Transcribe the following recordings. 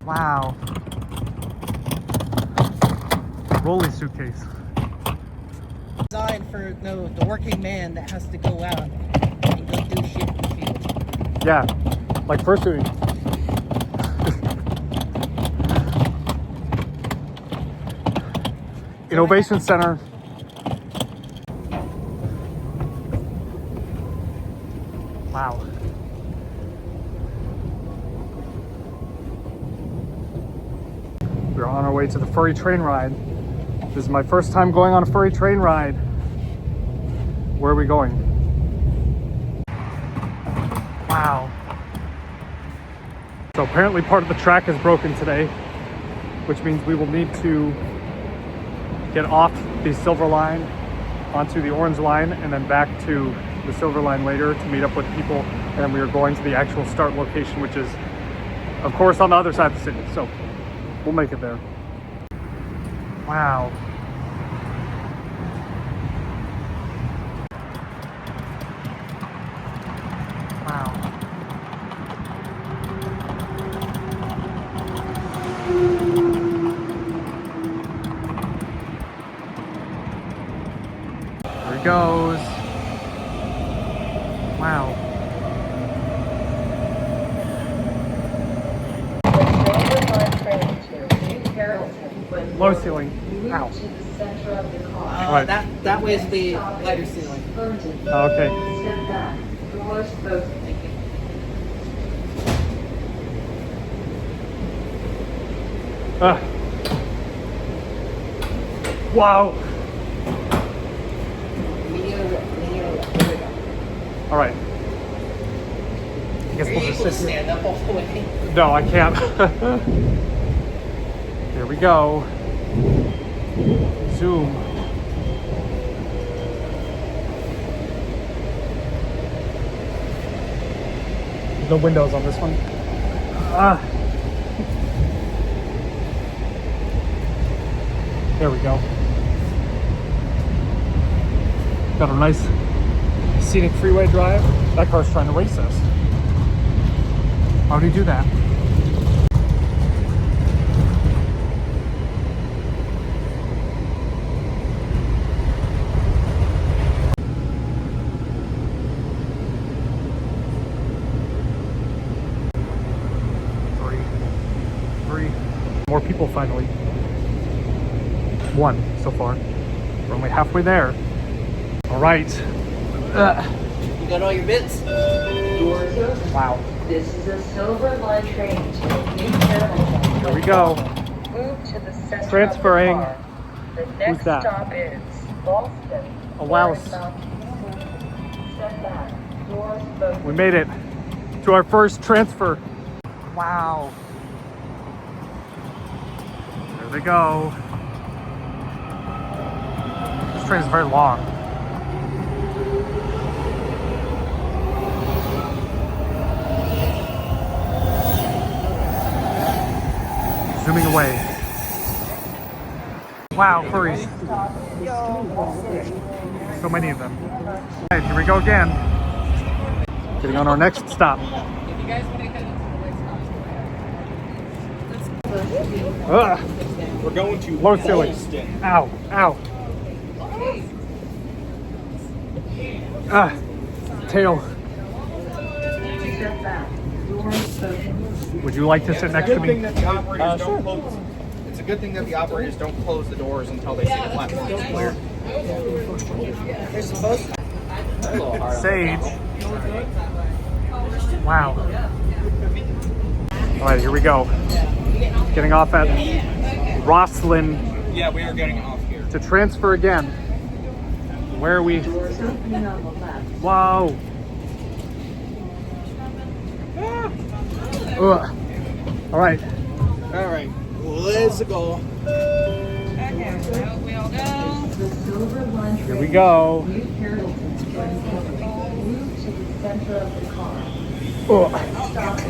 Wow. Rolly suitcase. Designed for the working man that has to go out and go do shit in the field. Yeah, like fursuiting. Innovation Center. Wow. We're on our way to the furry train ride. This is my first time going on a furry train ride. Where are we going? Wow. So apparently part of the track is broken today, which means we will need to get off the silver line onto the orange line and then back to the silver line later to meet up with people. And then we are going to the actual start location, which is of course on the other side of the city. So we'll make it there. Wow. Wow. There he goes. Wow. Low ceiling. Ow. Right. That way is the lighter ceiling. Oh, okay. Wow. All right. I guess we'll just stand up all the way. No, I can't. Here we go. Zoom. There's no windows on this one. There we go. Got a nice scenic freeway drive. That car's trying to race us. How do you do that? Three. More people finally. One so far. We're only halfway there. All right. You got all your bits? Doors open. Wow. This is a Silver Line train to New Carrollton. Here we go. Move to the center Transferring. of the car. The next that? stop is Boston. Oh, wow. Step back. Doors open. We made it to our first transfer. Wow. There they go. This train is very long. Zooming away. Wow, furries. So many of them. All right, here we go again. Getting on our next stop. We're going to Low ceiling. Boston. Ow, ow. Tail. Step back. Doors open. Would you like to sit next to me? It's a good thing that the operators don't close the doors until they see the platform is clear. They're supposed to. Sage. Wow. All right, here we go. Getting off at Rosslyn Yeah, we are getting off here. to transfer again. Where are we? Doors opening on the left. Whoa. Ugh. All right. All right, let's go. The Silver Line train Here we go. to New Carrollton. Move to the center of the car. Ugh. Stop is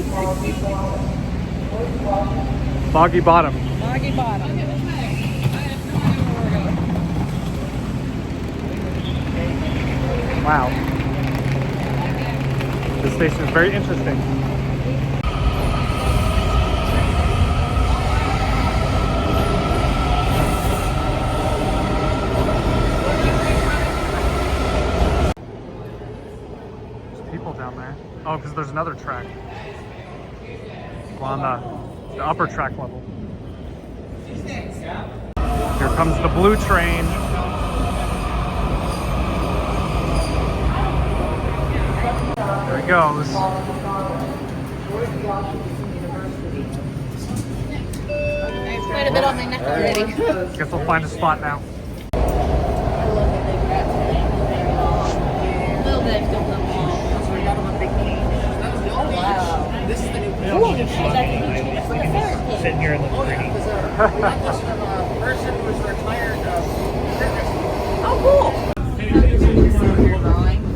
Foggy Bottom. Foggy bottom. Wow. This station is very interesting. because there's another track. We're on the upper track level. Here comes the blue train. There he goes. Quite a bit on my neck already. Guess we'll find a spot now. A little bit. This is the new Sitting here in the tree. person who was retired. Oh, cool.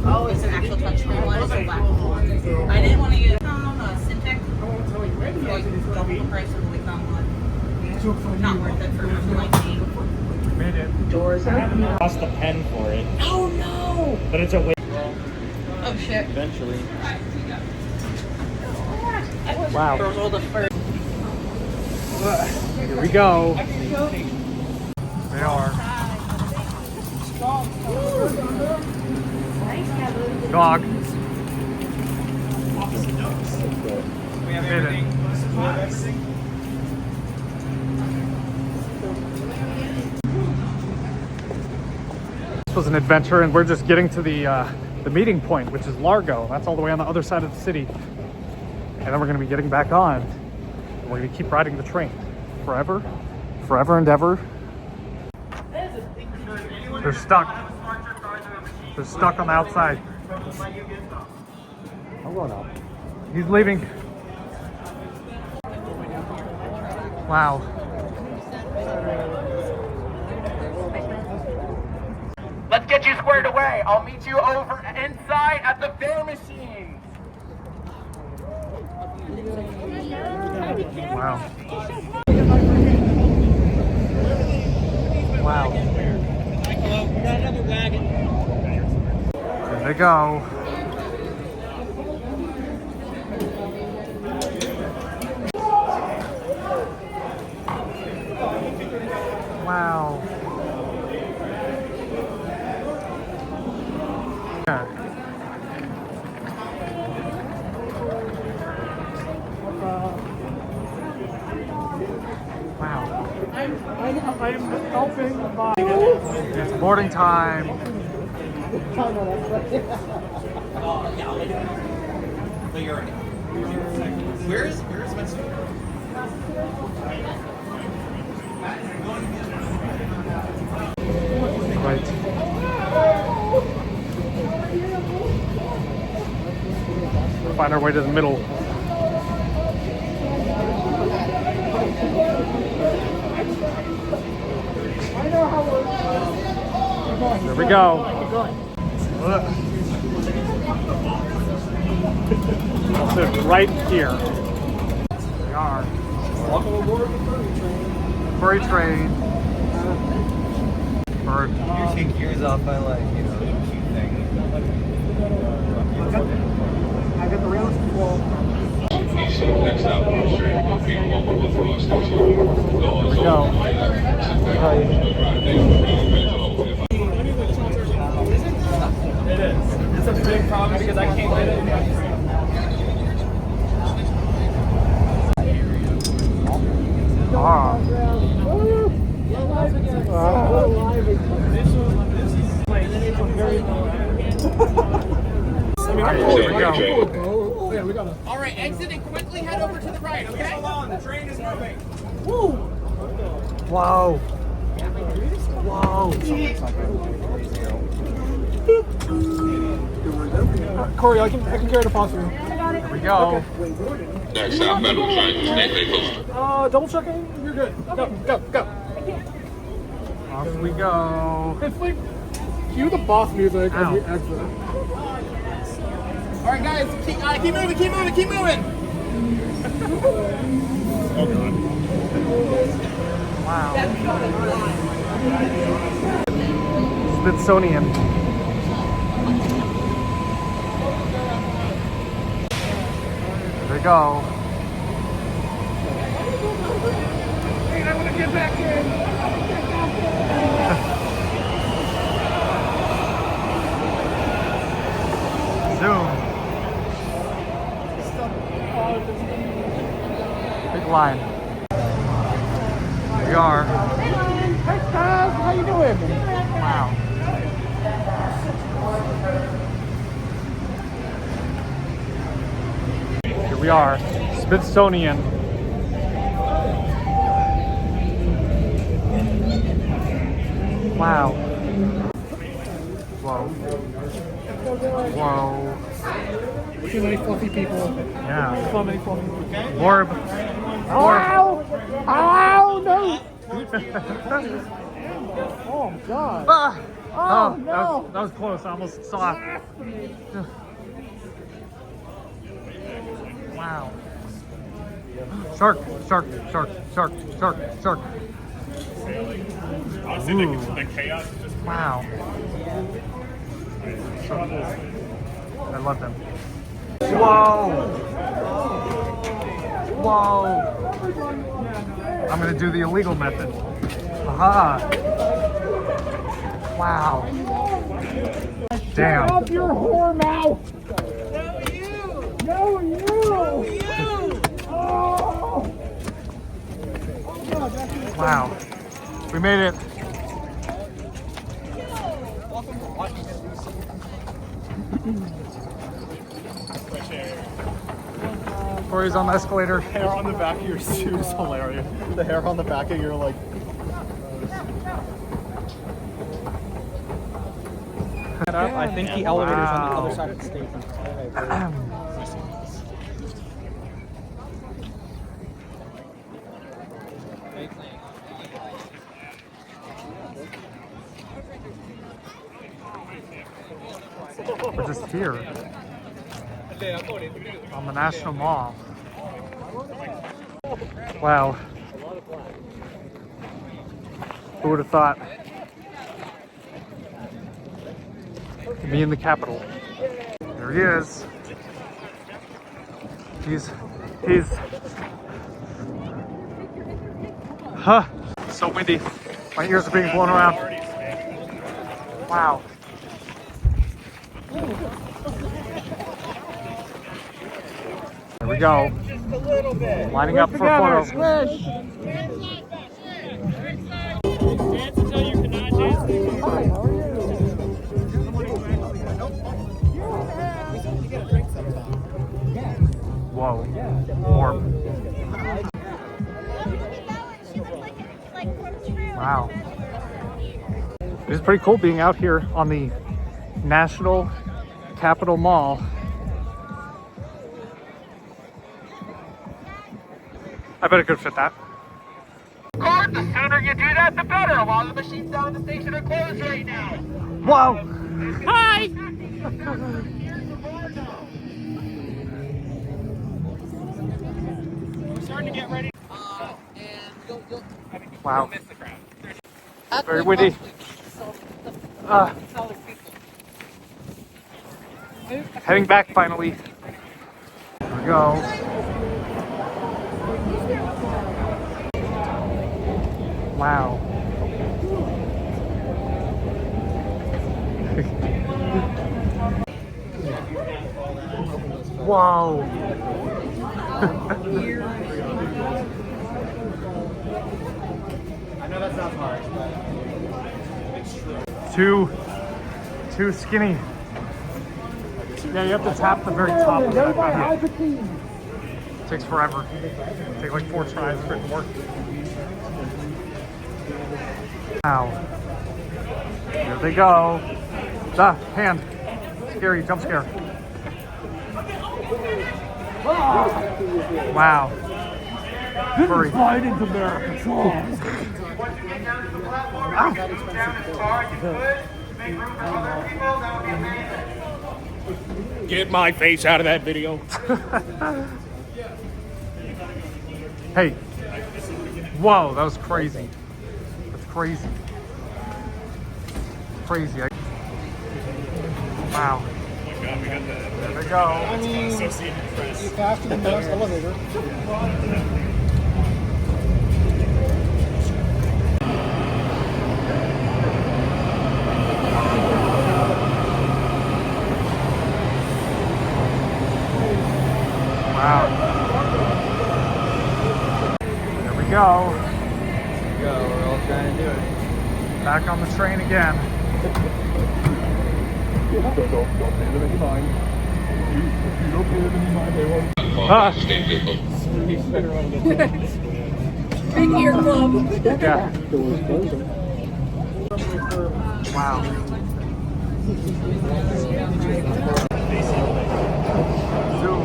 Oh, it's an actual touchscreen one. It's a black one. I didn't want to use Syntec. Like double the price of the Wacom one. Not worth it for someone like me. Made it. Doors open. Cost a pen for it, Oh no! but it's a way Oh shit. eventually. Wow. Those are the first. Here we go. They are. Dog. We have everything. This was an adventure, and we're just getting to the meeting point, which is Largo. That's all the way on the other side of the city. And then we're going to be getting back on. And we're going to keep riding the train forever and ever. They're stuck. They're stuck on the outside. I'm going up. He's leaving. Wow. Let's get you squared away. I'll meet you over inside at the fair machine. Wow. Wow. There they go. Wow. Yeah. Wow. I'm helping by. It's boarding time. Where's my suit? Right. We'll find our way to the middle. There we go. We'll sit right here. We are. Welcome aboard the furry train. Furry train. Bird. You take yours off, I like, you know, cute thing. I got the rails control. Next out on the street, being welcome to Frost Station. Doors Go. open. It is. It's a big problem because I can't get it. Ah. All right, exit and quickly head over to the right, okay? Hold on, the train is moving. Whoa. Whoa. Corey, I can carry the pause for you. Here we go. Next out, metal train, stay close. Double checking. You're good. Go. Off we go. It's like cue the boss music as we exit. All right, guys, keep moving. Wow. Smithsonian. There we go. I want to get back in. Zoom. Big line. Here we are. Hey, Kaz, how you doing? Wow. Here we are, Smithsonian. Wow. Whoa. Whoa. Too many fluffy people. Yeah. So many fluffy people. Orb. Ow! Ow! No! Oh my god. Ah! Oh, Oh, that was close. I almost saw it. Wow. Shark, shark, shark, shark, shark, shark. Ooh. Wow. So cool. I love them. Whoa! Whoa! I'm gonna do the illegal method. Aha! Wow. Damn. Get off your whore mouth! No, you! No, you! Oh! Wow. We made it. Corey's on the escalator. Hair on the back of your suit is hilarious. The hair on the back of your like. I think the elevator's on the other side of the stage. We're just here on the National Mall. Wow. Who would have thought? Me in the Capitol. There he is. He's huh, so windy. My ears are being blown around. Wow. There we go. Lining up for a photo. Whoa. Orb. Wow. It's pretty cool being out here on the National Capitol Mall. I bet it could fit that. The sooner you do that, the better. A lot of the machines down at the station are closed right now. Whoa! Hi! We're starting to get ready. Wow. Very windy. Heading back finally. Here we go. Wow. Whoa. I know that sounds harsh, but it's true. Too skinny. Yeah, you have to tap the very top of that. Takes forever. Take like 4 tries for it to work. Wow. Here they go. The hand. Scary jump scare. Wow. Furry. Fight into America. Get my face out of that video. Hey. Whoa, that was crazy. That's crazy. Crazy. Wow. There they go. I mean, you faster than the next elevator. Wow. go. Go, we're all trying to do it. Back on the train again. Ah. Big ear club. Yeah. Wow. Zoom.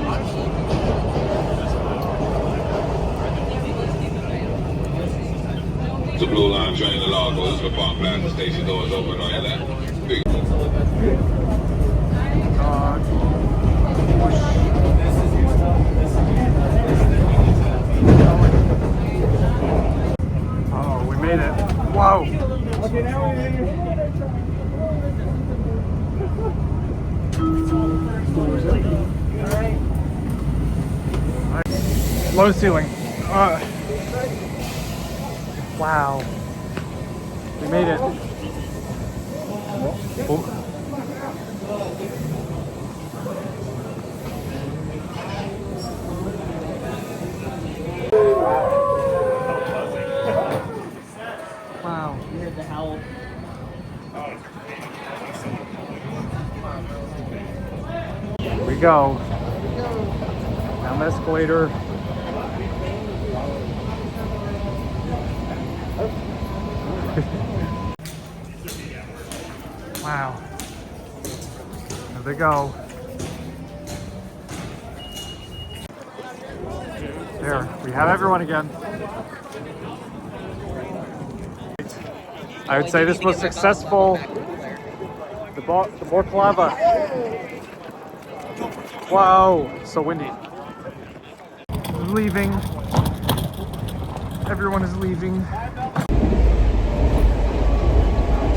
The blue line train, the log goes to the park plaza, station doors open, all that. Big. Oh, we made it. Whoa. Low ceiling. Wow. We made it. Oh. Wow. You heard the howl. Here we go. Down the escalator. Wow. There they go. There, we have everyone again. I would say this was successful. The Balaclava. Wow, so windy. Leaving. Everyone is leaving.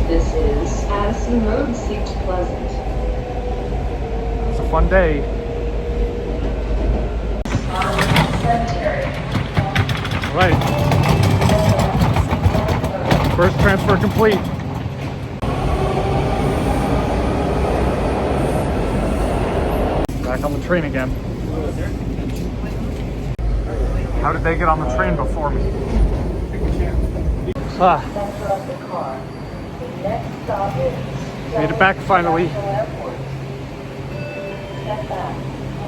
This is Addison Road, Seat Pleasant. It's a fun day. Cemetery. All right. First transfer complete. Back on the train again. How did they get on the train before me? Ah. Center of the car. The next stop is Made it back finally. Airport. Step back.